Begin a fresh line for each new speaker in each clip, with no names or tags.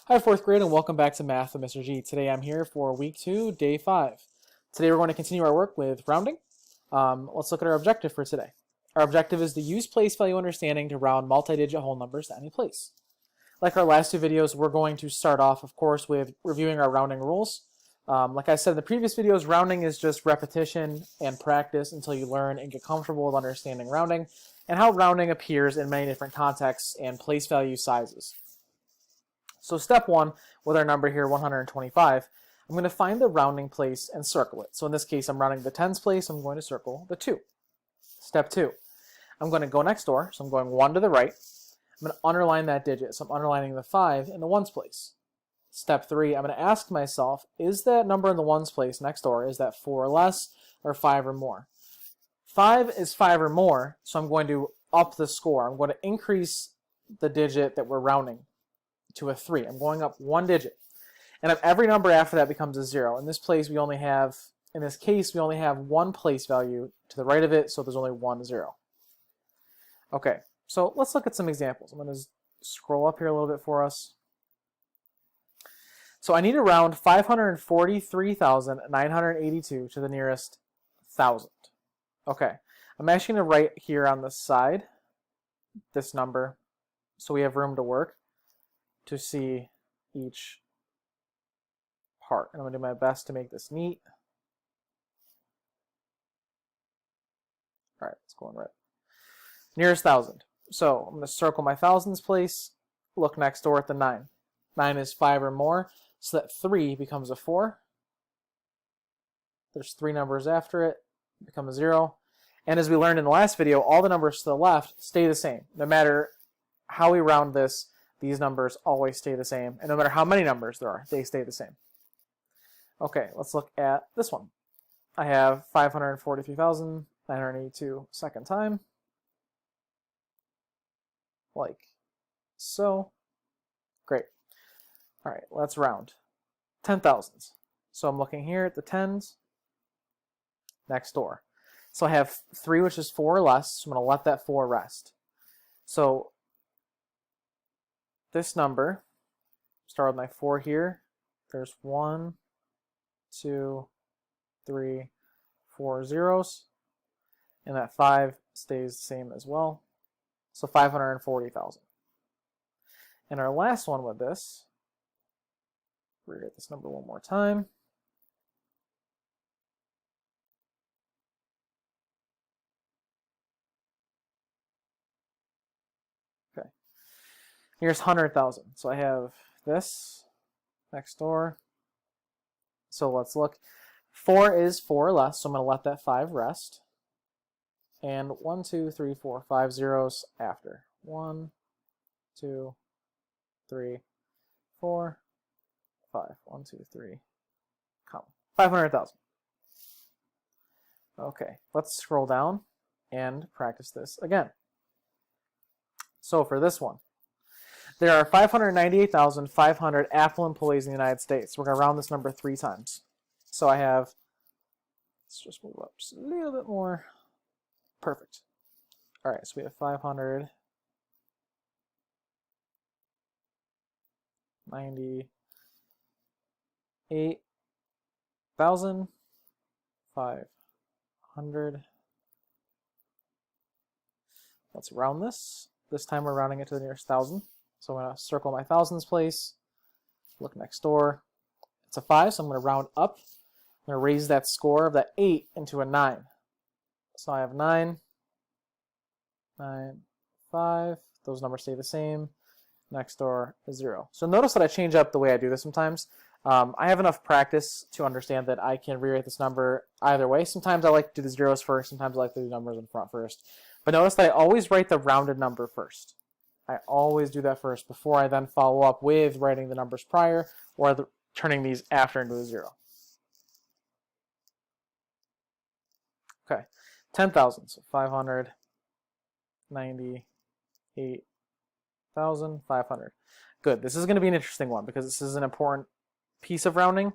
Hi, fourth grade, and welcome back to Math with Mr. G. Today I'm here for week 2, day 5. Today we're going to continue our work with rounding. Let's look at our objective for today. Our objective is to use place value understanding to round multi-digit whole numbers to any place. Like our last two videos, we're going to start off, of course, with reviewing our rounding rules. Like I said in the previous videos, rounding is just repetition and practice until you learn and get comfortable with understanding rounding and how rounding appears in many different contexts and place value sizes. So step 1, with our number here, 125, I'm going to find the rounding place and circle it. So in this case, I'm rounding the tens place, I'm going to circle the 2. Step 2, I'm going to go next door, so I'm going 1 to the right. I'm going to underline that digit, so I'm underlining the 5 in the ones place. Step 3, I'm going to ask myself, is that number in the ones place next door, is that 4 or less, or 5 or more? 5 is 5 or more, so I'm going to up the score. I'm going to increase the digit that we're rounding to a 3. I'm going up one digit. And if every number after that becomes a 0, in this case we only have one place value to the right of it, so there's only one 0. Okay, so let's look at some examples. I'm going to scroll up here a little bit for us. So I need to round 543,982 to the nearest 1,000. Okay, I'm actually going to write here on the side this number so we have room to work to see each part. And I'm going to do my best to make this neat. All right, let's go on red. Nearest 1,000. So I'm going to circle my thousands place, look next door at the 9. 9 is 5 or more, so that 3 becomes a 4. There's 3 numbers after it, become a 0. And as we learned in the last video, all the numbers to the left stay the same. No matter how we round this, these numbers always stay the same. And no matter how many numbers there are, they stay the same. Okay, let's look at this one. I have 543,982 second time. Like so. Great. All right, let's round. 10,000s. So I'm looking here at the tens next door. So I have 3, which is 4 or less, so I'm going to let that 4 rest. So this number, start with my 4 here. There's 1, 2, 3, 4 zeros. And that 5 stays the same as well. So 540,000. And our last one with this, rewrite this number one more time. Okay. Here's 100,000. So I have this next door. So let's look. 4 is 4 or less, so I'm going to let that 5 rest. And 1, 2, 3, 4, 5 zeros after. 1, 2, 3, 4, 5. 1, 2, 3, comma. 500,000. Okay, let's scroll down and practice this again. So for this one, there are 598,500 Apple employees in the United States. We're going to round this number 3 times. So I have, let's just move up just a little bit more. Perfect. All right, so we have 598,500. Let's round this. This time we're rounding it to the nearest 1,000. So I'm going to circle my thousands place, look next door. It's a 5, so I'm going to round up. I'm going to raise that score of that 8 into a 9. So I have 9, 9, 5. Those numbers stay the same. Next door is 0. So notice that I change up the way I do this sometimes. I have enough practice to understand that I can rewrite this number either way. Sometimes I like to do the zeros first. Sometimes I like to do numbers in front first. But notice that I always write the rounded number first. I always do that first before I then follow up with writing the numbers prior or turning these after into a 0. Okay, 10,000, so 598,500. Good, this is going to be an interesting one because this is an important piece of rounding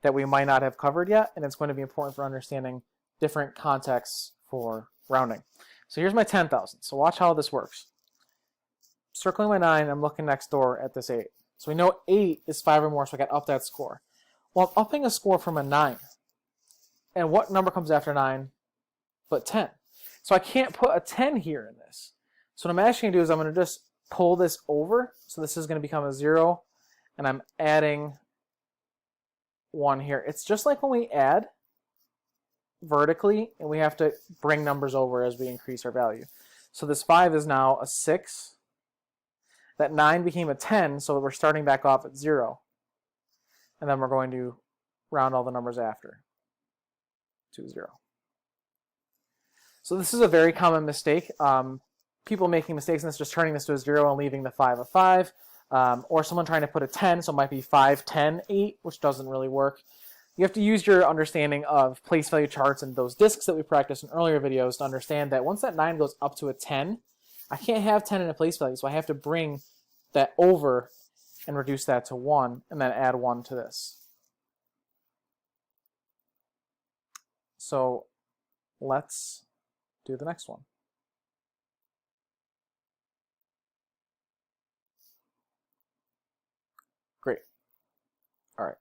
that we might not have covered yet, and it's going to be important for understanding different contexts for rounding. So here's my 10,000, so watch how this works. Circling my 9, I'm looking next door at this 8. So we know 8 is 5 or more, so I got up that score. Well, I'm upping a score from a 9. And what number comes after 9 but 10? So I can't put a 10 here in this. So what I'm actually going to do is I'm going to just pull this over. So this is going to become a 0, and I'm adding 1 here. It's just like when we add vertically, and we have to bring numbers over as we increase our value. So this 5 is now a 6. That 9 became a 10, so we're starting back off at 0. And then we're going to round all the numbers after to 0. So this is a very common mistake. People making mistakes in this, just turning this to a 0 and leaving the 5 a 5. Or someone trying to put a 10, so it might be 5, 10, 8, which doesn't really work. You have to use your understanding of place value charts and those discs that we practiced in earlier videos to understand that once that 9 goes up to a 10, I can't have 10 in a place value, so I have to bring that over and reduce that to 1, and then add 1 to this. So let's do the next one. Great. All right.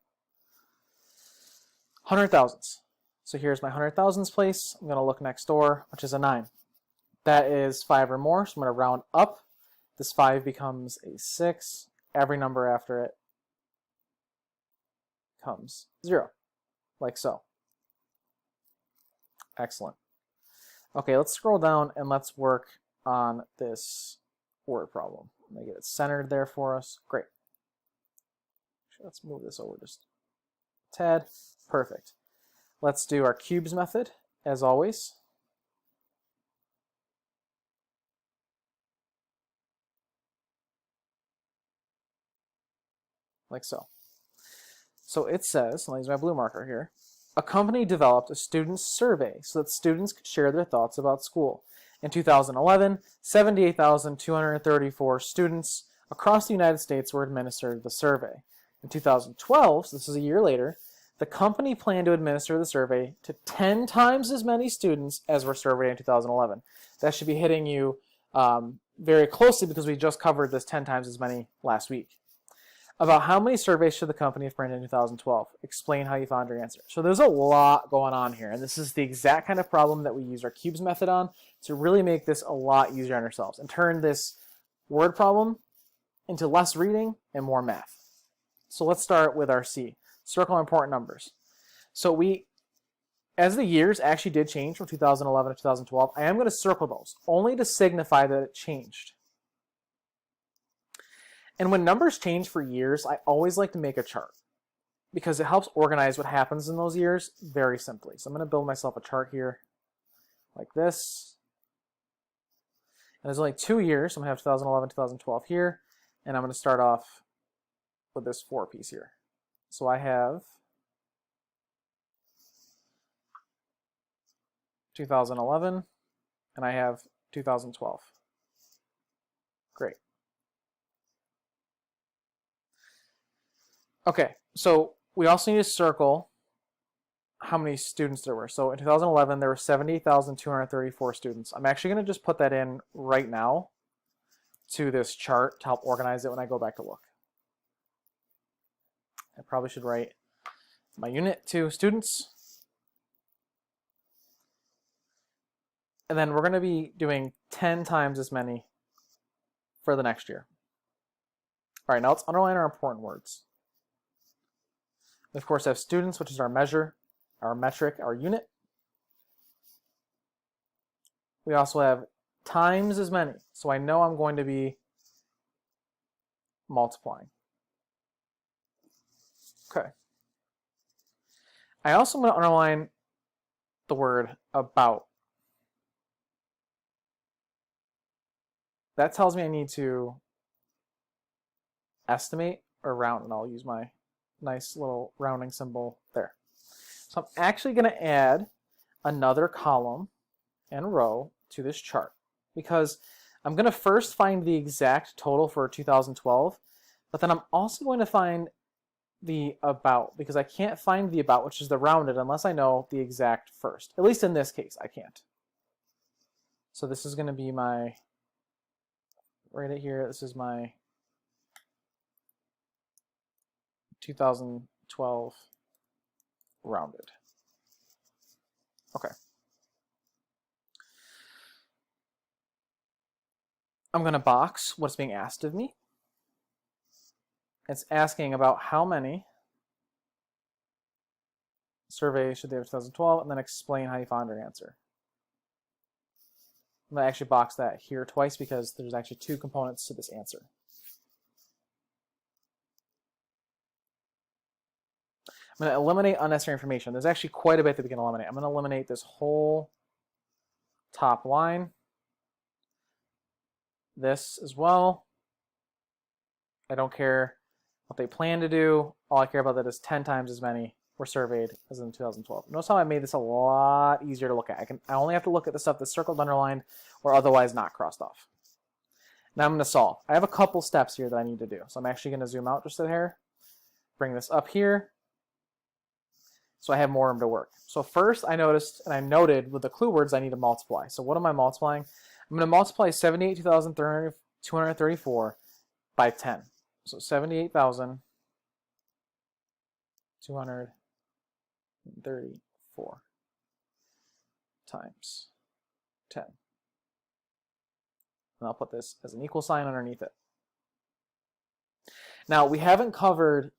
100,000s. So here's my 100,000s place. I'm going to look next door, which is a 9. That is 5 or more, so I'm going to round up. This 5 becomes a 6. Every number after it comes 0, like so. Excellent. Okay, let's scroll down and let's work on this word problem. Let me get it centered there for us. Great. Let's move this over just a tad. Perfect. Let's do our cubes method, as always. Like so. So it says, I'll use my blue marker here, a company developed a student survey so that students could share their thoughts about school. In 2011, 78,234 students across the United States were administered the survey. In 2012, so this is a year later, the company planned to administer the survey to 10 times as many students as were surveyed in 2011. That should be hitting you very closely because we just covered this 10 times as many last week. About how many surveys should the company have printed in 2012? Explain how you found your answer. So there's a lot going on here, and this is the exact kind of problem that we use our cubes method on to really make this a lot easier on ourselves and turn this word problem into less reading and more math. So let's start with our C, circle important numbers. So as the years actually did change from 2011 to 2012, I am going to circle those, only to signify that it changed. And when numbers change for years, I always like to make a chart because it helps organize what happens in those years very simply. So I'm going to build myself a chart here like this. And there's only 2 years, so I'm going to have 2011, 2012 here. And I'm going to start off with this 4 piece here. So I have 2011 and I have 2012. Great. Okay, so we also need to circle how many students there were. So in 2011, there were 70,234 students. I'm actually going to just put that in right now to this chart to help organize it when I go back to look. I probably should write my unit to students. And then we're going to be doing 10 times as many for the next year. All right, now let's underline our important words. We of course have students, which is our measure, our metric, our unit. We also have times as many, so I know I'm going to be multiplying. Okay. I also want to underline the word about. That tells me I need to estimate or round, and I'll use my nice little rounding symbol there. So I'm actually going to add another column and row to this chart because I'm going to first find the exact total for 2012, but then I'm also going to find the about because I can't find the about, which is the rounded, unless I know the exact first. At least in this case, I can't. So this is going to be my, right here, this is my 2012 rounded. Okay. I'm going to box what's being asked of me. It's asking about how many surveys should they have 2012, and then explain how you found your answer. I'm going to actually box that here twice because there's actually two components to this answer. I'm going to eliminate unnecessary information. There's actually quite a bit that we can eliminate. I'm going to eliminate this whole top line. This as well. I don't care what they plan to do. All I care about that is 10 times as many were surveyed as in 2012. Notice how I made this a lot easier to look at. I only have to look at the stuff that's circled, underlined, or otherwise not crossed off. Now I'm going to solve. I have a couple steps here that I need to do. So I'm actually going to zoom out just a hair, bring this up here, so I have more room to work. So first I noticed, and I noted with the clue words, I need to multiply. So what am I multiplying? I'm going to multiply 78,234 by 10. So 78,234 times 10. And I'll put this as an equal sign underneath it. Now, we haven't covered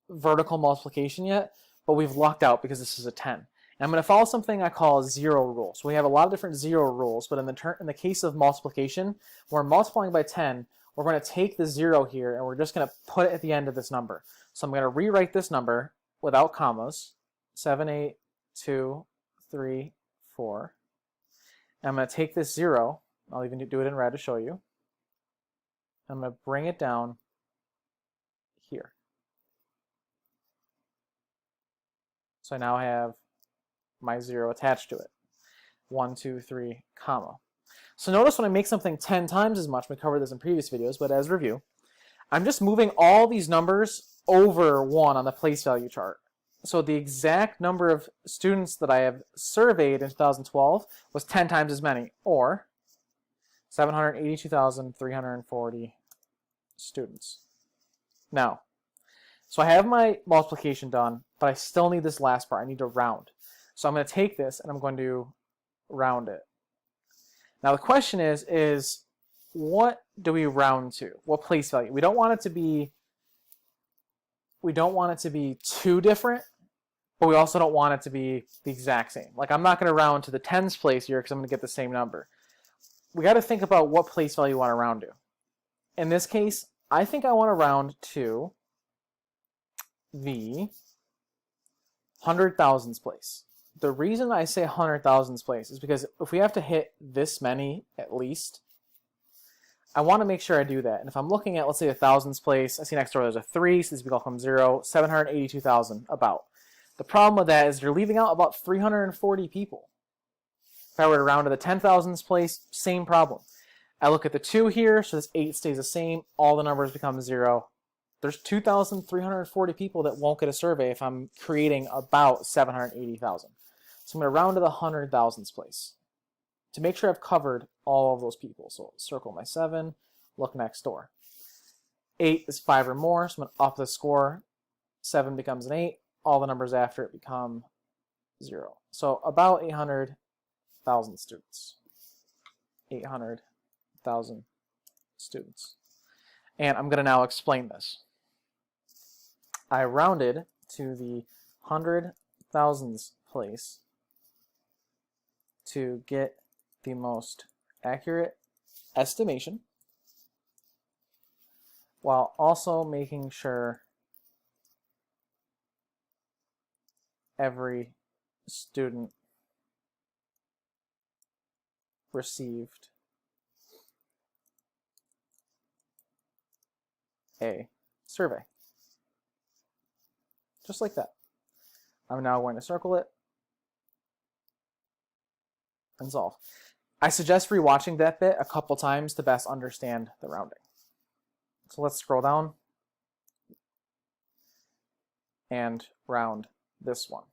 vertical multiplication yet, but we've lucked out because this is a 10. And I'm going to follow something I call zero rule. So we have a lot of different zero rules, but in the case of multiplication, when we're multiplying by 10, we're going to take the 0 here and we're just going to put it at the end of this number. So I'm going to rewrite this number without commas, 78234. And I'm going to take this 0, I'll even do it in red to show you. I'm going to bring it down here. So I now have my 0 attached to it. 1, 2, 3, comma. So notice when I make something 10 times as much, we covered this in previous videos, but as review, I'm just moving all these numbers over 1 on the place value chart. So the exact number of students that I have surveyed in 2012 was 10 times as many, or 782,340 students. Now, so I have my multiplication done, but I still need this last part. I need to round. So I'm going to take this and I'm going to round it. Now the question is what do we round to? What place value? We don't want it to be too different, but we also don't want it to be the exact same. Like I'm not going to round to the tens place here because I'm going to get the same number. We got to think about what place value you want to round to. In this case, I think I want to round to the 100,000s place. The reason I say 100,000s place is because if we have to hit this many at least, I want to make sure I do that. And if I'm looking at, let's say, a thousands place, I see next door there's a 3, so this becomes 0, 782,000 about. The problem with that is you're leaving out about 340 people. If I were to round to the 10,000s place, same problem. I look at the 2 here, so this 8 stays the same, all the numbers become 0. There's 2,340 people that won't get a survey if I'm creating about 780,000. So I'm going to round to the 100,000s place to make sure I've covered all of those people. So I'll circle my 7, look next door. 8 is 5 or more, so I'm going to up the score. 7 becomes an 8. All the numbers after it become 0. So about 800,000 students. 800,000 students. And I'm going to now explain this. I rounded to the 100,000s place to get the most accurate estimation while also making sure every student received a survey. Just like that. I'm now going to circle it and solve. I suggest rewatching that bit a couple times to best understand the rounding. So let's scroll down and round this one.